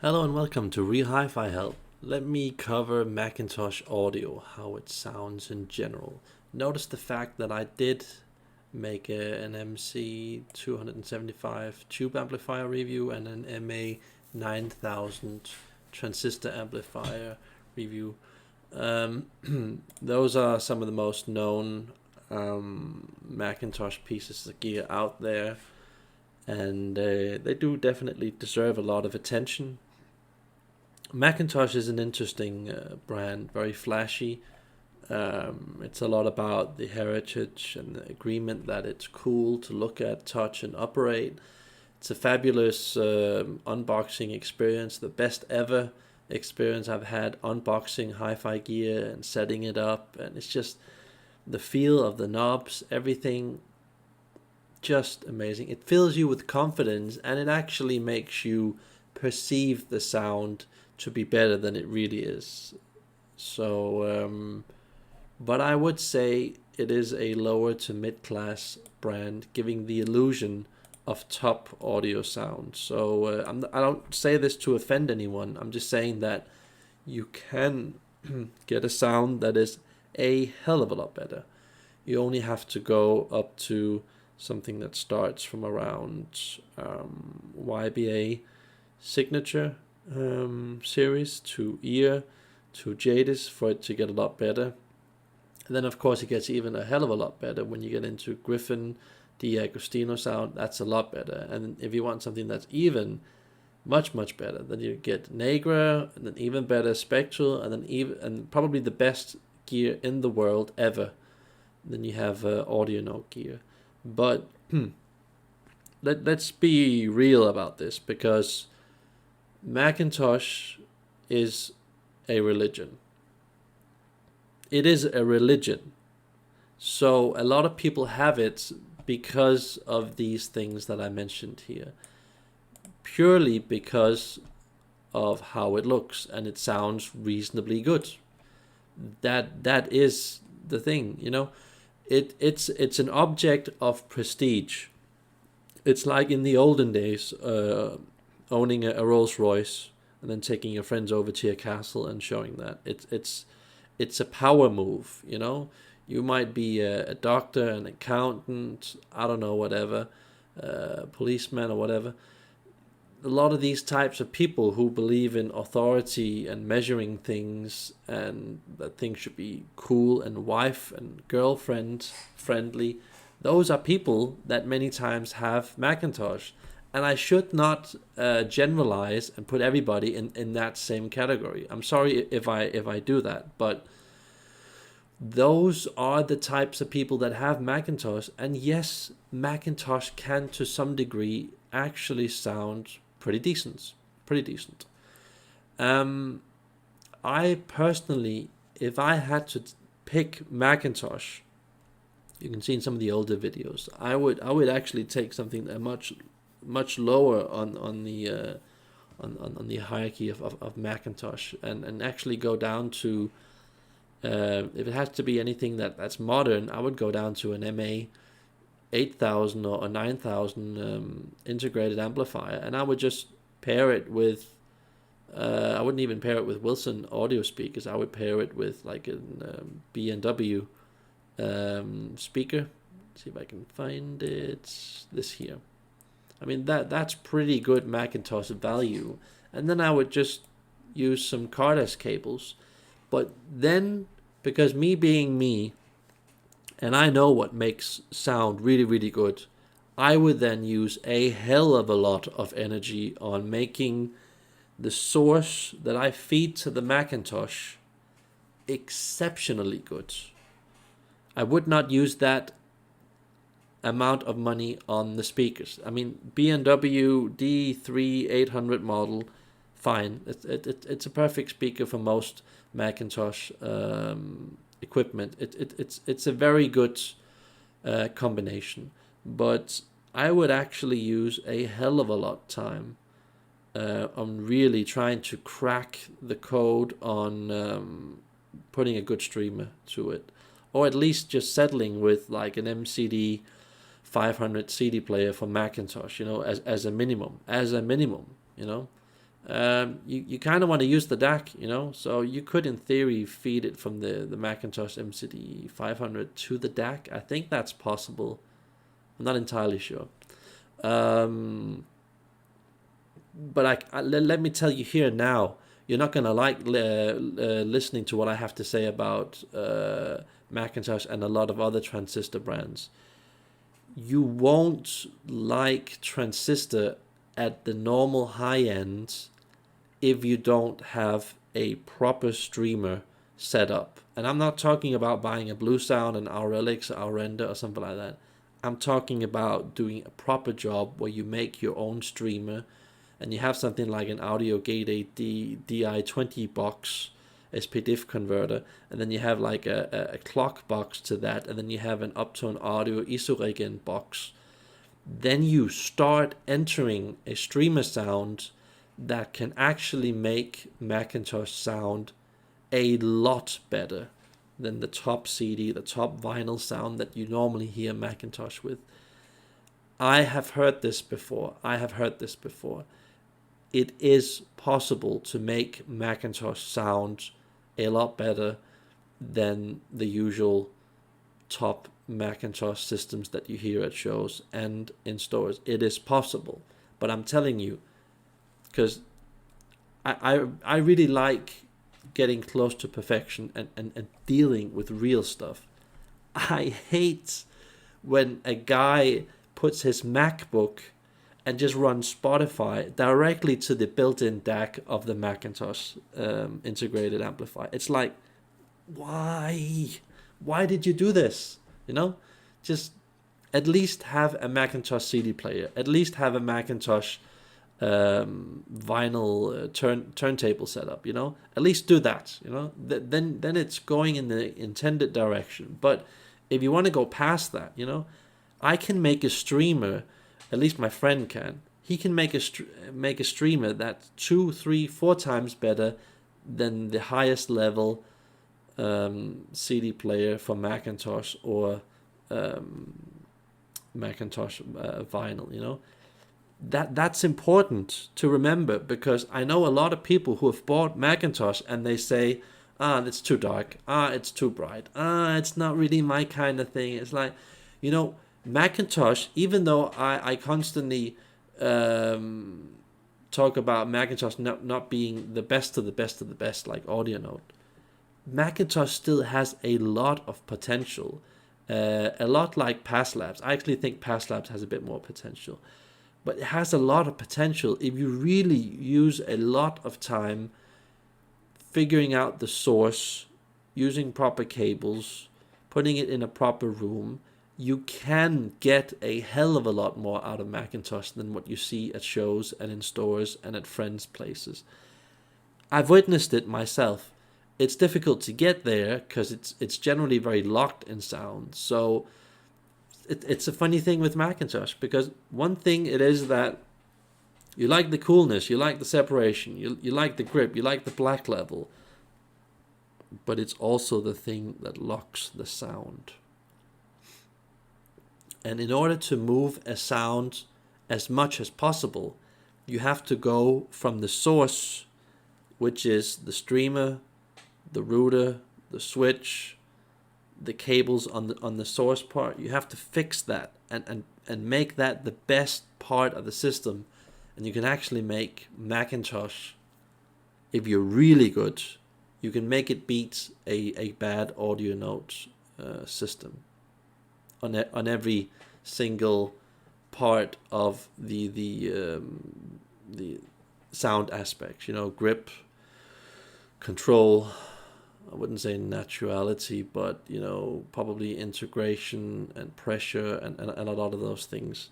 Hello and welcome to Real Hi-Fi Help. Let me cover Macintosh audio, how it sounds in general. Notice the fact that I did make an MC275 tube amplifier review and an MA9000 transistor amplifier review. Those are some of the most known Macintosh pieces of gear out there, and they do definitely deserve a lot of attention. Macintosh is an interesting brand, very flashy. It's a lot about the heritage and the agreement that it's cool to look at, touch, and operate. It's a fabulous unboxing experience, the best ever experience I've had unboxing hi-fi gear and setting it up. And it's just the feel of the knobs, everything just amazing. It fills you with confidence and it actually makes you perceive the sound to be better than it really is. So, but I would say it is a lower to mid-class brand, giving the illusion of top audio sound. So I don't say this to offend anyone. I'm just saying that you can get a sound that is a hell of a lot better. You only have to go up to something that starts from around YBA signature series to ear to Jadis for it to get a lot better. And then of course it gets even a hell of a lot better when you get into Griffin, D'Agostino sound. That's a lot better. And if you want something that's even much better, then you get Negra, and then even better Spectral, and then and probably the best gear in the world ever. Then you have Audio Note gear. But let's be real about this, because Macintosh is a religion. It is a religion. So a lot of people have it because of these things that I mentioned here. Purely because of how it looks and it sounds reasonably good. That is the thing, you know. It's an object of prestige. It's like in the olden days, owning a Rolls Royce and then taking your friends over to your castle and showing that. It's a power move, you know. You might be a doctor, an accountant, I don't know, whatever, policeman or whatever. A lot of these types of people who believe in authority and measuring things, and that things should be cool and wife and girlfriend friendly, those are people that many times have Macintosh. And I should not generalize and put everybody in that same category. I'm sorry if I do that, but those are the types of people that have Macintosh. And yes, Macintosh can to some degree actually sound pretty decent. Pretty decent. I personally, if I had to pick Macintosh, you can see in some of the older videos, I would actually take something much lower on the hierarchy of Macintosh, and actually go down to if it has to be anything that's modern, I would go down to an MA 8000 or a 9000 integrated amplifier, and I would just pair it with I wouldn't even pair it with Wilson audio speakers. I would pair it with like a B&W speaker. Let's see if I can find it. This here. I mean, that's pretty good Macintosh value. And then I would just use some Cardas cables. But then, because me being me, and I know what makes sound really good, I would then use a hell of a lot of energy on making the source that I feed to the Macintosh exceptionally good. I would not use that amount of money on the speakers. I mean, B&W D3 800 model, fine. It's a perfect speaker for most Macintosh equipment. It's a very good combination. But I would actually use a hell of a lot of time on really trying to crack the code on putting a good streamer to it, or at least just settling with like an MCD 500 CD player for Macintosh, you know, as a minimum, you know. You kind of want to use the DAC, so you could in theory feed it from the Macintosh MCD 500 to the DAC. I think that's possible. I'm not entirely sure. But let me tell you here now, you're not gonna like listening to what I have to say about Macintosh and a lot of other transistor brands. You won't like transistor at the normal high end if you don't have a proper streamer set up. And I'm not talking about buying a Blue Sound, an Aurelix, or Render, or something like that. I'm talking about doing a proper job where you make your own streamer and you have something like an Audio Gate 8 DI20 box SPDIF converter, and then you have like a clock box to that, and then you have an Uptone Audio Isoregent box. Then you start entering a streamer sound that can actually make Macintosh sound a lot better than the top CD, the top vinyl sound that you normally hear Macintosh with. I have heard this before. It is possible to make Macintosh sound a lot better than the usual top Macintosh systems that you hear at shows and in stores. It is possible, but I'm telling you, because I really like getting close to perfection and dealing with real stuff. I hate when a guy puts his MacBook and just runs Spotify directly to the built-in DAC of the Macintosh integrated amplifier. It's like, why? Why did you do this? Just at least have a Macintosh CD player. At least have a Macintosh vinyl turntable setup. At least do that. Then it's going in the intended direction. But if you want to go past that, I can make a streamer. At least my friend can. He can make a streamer that's 2, 3, 4 times better than the highest level CD player for Macintosh or Macintosh vinyl. That's important to remember, because I know a lot of people who have bought Macintosh and they say, it's too dark, it's too bright, it's not really my kind of thing. It's like, Macintosh, even though I constantly talk about Macintosh not being the best of the best of the best, like AudioNote, Macintosh still has a lot of potential, a lot like PassLabs. I actually think PassLabs has a bit more potential, but it has a lot of potential if you really use a lot of time figuring out the source, using proper cables, putting it in a proper room. You can get a hell of a lot more out of Macintosh than what you see at shows and in stores and at friends' places. I've witnessed it myself. It's difficult to get there because it's generally very locked in sound. So it's a funny thing with Macintosh, because one thing it is that you like the coolness, you like the separation, you like the grip, you like the black level, but it's also the thing that locks the sound. And in order to move a sound as much as possible, you have to go from the source, which is the streamer, the router, the switch, the cables on the source part. You have to fix that and make that the best part of the system. And you can actually make Macintosh, if you're really good, you can make it beat a bad AudioNote system on every single part of the sound aspects. Grip, control. I wouldn't say naturality, but probably integration and pressure and a lot of those things.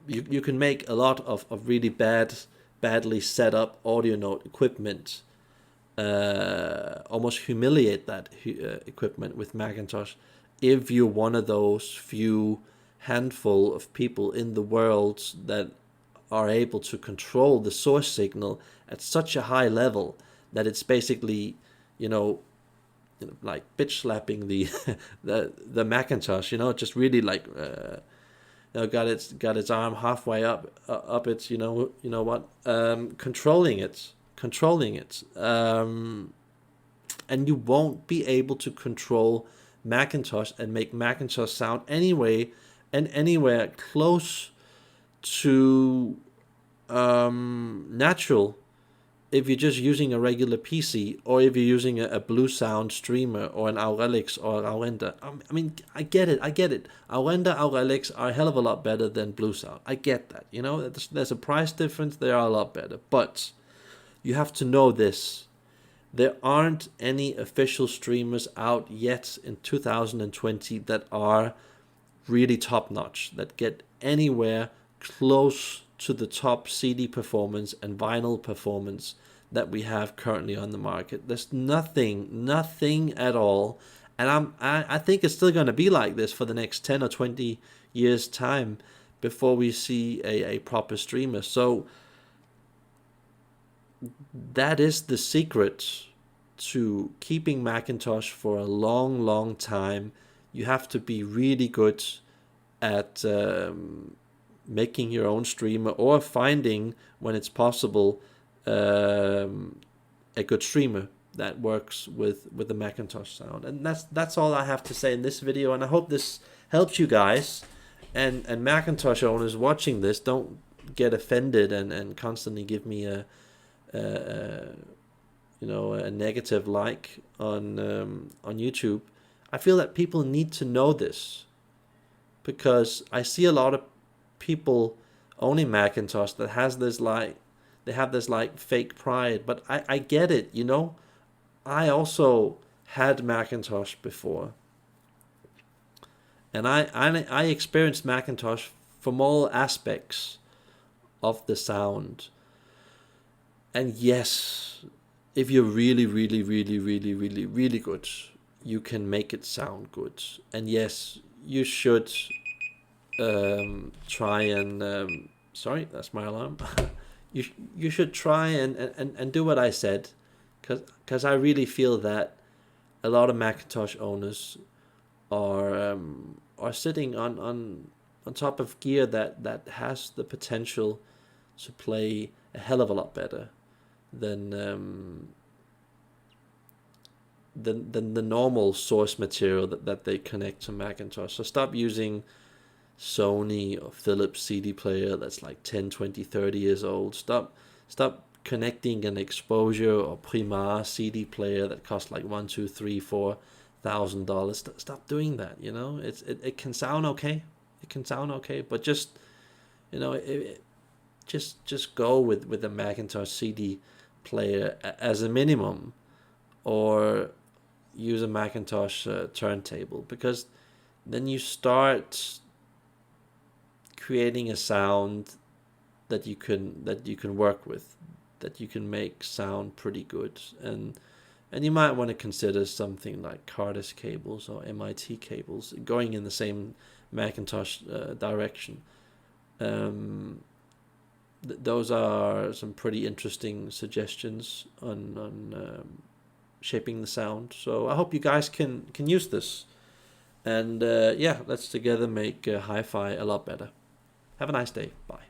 You can make a lot of really badly set up AudioNote equipment, almost humiliate that equipment with Macintosh, if you're one of those few handful of people in the world that are able to control the source signal at such a high level that it's basically, like bitch slapping the Macintosh, just really like got its arm halfway up its, controlling it, and you won't be able to control Mcintosh and make Mcintosh sound anywhere close to natural if you're just using a regular PC, or if you're using a Blue Sound streamer or an Aurelix or Aurenda. I mean, I get it. Aurenda, Aurelix are a hell of a lot better than Blue Sound. I get that. There's a price difference. They are a lot better. But you have to know this. There aren't any official streamers out yet in 2020 that are really top notch, that get anywhere close to the top CD performance and vinyl performance that we have currently on the market. There's nothing at all, and I think it's still going to be like this for the next 10 or 20 years time before we see a proper streamer. So that is the secret to keeping Mcintosh for a long time. You have to be really good at making your own streamer, or finding, when it's possible, a good streamer that works with the Mcintosh sound. And that's all I have to say in this video, and I hope this helps you guys. And Mcintosh owners watching this, don't get offended and constantly give me a negative like on YouTube. I feel that people need to know this, because I see a lot of people owning Macintosh that have this fake pride. But I get it, I also had Macintosh before, and I experienced Macintosh from all aspects of the sound. And yes, if you're really good, you can make it sound good. And yes, you should try and sorry, that's my alarm. you should try and do what I said, because I really feel that a lot of Macintosh owners are sitting on top of gear that has the potential to play a hell of a lot better than the normal source material that they connect to Macintosh. So stop using Sony or Philips CD player that's like 10, 20, 30 years old. Stop connecting an Exposure or Primar CD player that costs like $1, $2, $3, $4,000. Stop doing that. It can sound okay. It can sound okay, but just just go with a Macintosh CD player as a minimum, or use a Macintosh turntable, because then you start creating a sound that you can work with, that you can make sound pretty good. And you might want to consider something like Cardis cables or MIT cables, going in the same Macintosh direction. Those are some pretty interesting suggestions on shaping the sound. So I hope you guys can use this, and let's together make hi-fi a lot better. Have a nice day. Bye.